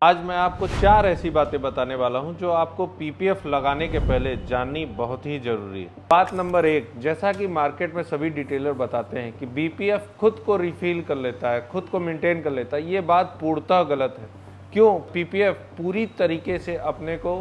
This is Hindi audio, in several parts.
आज मैं आपको 4 ऐसी बातें बताने वाला हूं जो आपको पीपीएफ लगाने के पहले जाननी बहुत ही जरूरी है। बात नंबर 1, जैसा कि मार्केट में सभी डिटेलर बताते हैं कि बीपीएफ खुद को रिफिल कर लेता है, खुद को मेंटेन कर लेता है, ये बात पूर्णतः गलत है। क्यों? पीपीएफ पूरी तरीके से अपने को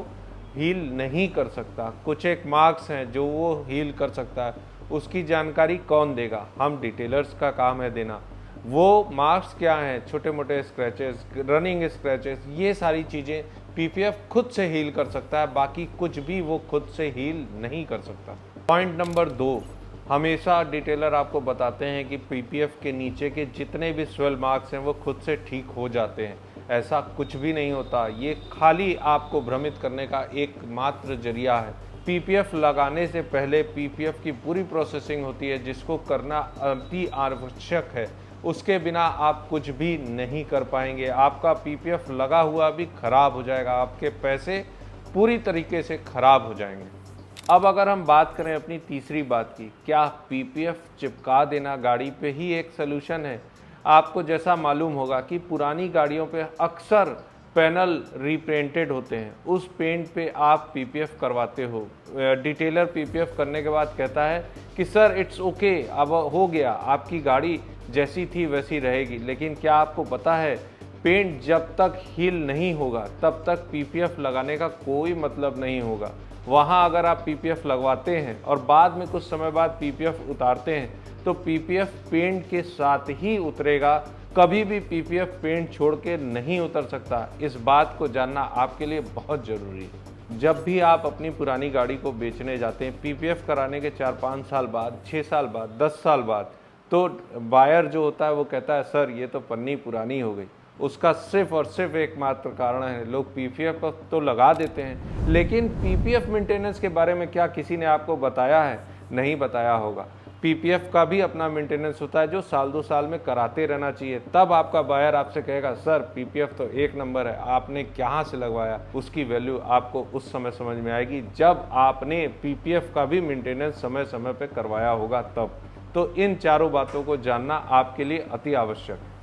हील नहीं कर सकता। कुछ एक मार्क्स हैं जो वो हील कर सकता है, उसकी जानकारी कौन देगा? हम डिटेलर्स का काम है देना। वो मार्क्स क्या हैं? छोटे मोटे स्क्रैचेस, रनिंग स्क्रैचेस, ये सारी चीज़ें पीपीएफ खुद से हील कर सकता है, बाकी कुछ भी वो खुद से हील नहीं कर सकता। पॉइंट नंबर 2, हमेशा डिटेलर आपको बताते हैं कि पीपीएफ के नीचे के जितने भी स्वेल मार्क्स हैं वो खुद से ठीक हो जाते हैं। ऐसा कुछ भी नहीं होता, ये खाली आपको भ्रमित करने का एकमात्र जरिया है। पीपीएफ लगाने से पहले पीपीएफ की पूरी प्रोसेसिंग होती है जिसको करना अति आवश्यक है। उसके बिना आप कुछ भी नहीं कर पाएंगे। आपका पीपीएफ लगा हुआ भी खराब हो जाएगा, आपके पैसे पूरी तरीके से खराब हो जाएंगे। अब अगर हम बात करें अपनी तीसरी बात की, क्या पीपीएफ चिपका देना गाड़ी पे ही एक सलूशन है? आपको जैसा मालूम होगा कि पुरानी गाड़ियों पे अक्सर पैनल रीपेंटेड होते हैं, उस पेंट पे आप पीपीएफ करवाते हो। डिटेलर पीपीएफ करने के बाद कहता है कि सर इट्स ओके, अब हो गया, आपकी गाड़ी जैसी थी वैसी रहेगी। लेकिन क्या आपको पता है, पेंट जब तक हील नहीं होगा तब तक पीपीएफ लगाने का कोई मतलब नहीं होगा। वहाँ अगर आप पीपीएफ लगवाते हैं और बाद में कुछ समय बाद पीपीएफ उतारते हैं तो पीपीएफ पेंट के साथ ही उतरेगा, कभी भी पीपीएफ पेंट छोड़ के नहीं उतर सकता। इस बात को जानना आपके लिए बहुत ज़रूरी है। जब भी आप अपनी पुरानी गाड़ी को बेचने जाते हैं, पीपीएफ कराने के 4-5 साल बाद, 6 साल बाद, 10 साल बाद, तो बायर जो होता है वो कहता है सर ये तो पन्नी पुरानी हो गई। उसका सिर्फ और सिर्फ एकमात्र कारण है, लोग पीपीएफ तो लगा देते हैं, लेकिन पीपीएफ मेंटेनेंस के बारे में क्या किसी ने आपको बताया है? नहीं बताया होगा। पीपीएफ का भी अपना मेंटेनेंस होता है जो साल 2 साल में कराते रहना चाहिए। तब आपका बायर आपसे कहेगा सर पीपीएफ तो 1 नंबर है, आपने कहाँ से लगवाया? उसकी वैल्यू आपको उस समय समझ में आएगी जब आपने पीपीएफ का भी मेंटेनेंस समय समय पर करवाया होगा तब। तो इन चारों बातों को जानना आपके लिए अति आवश्यक है।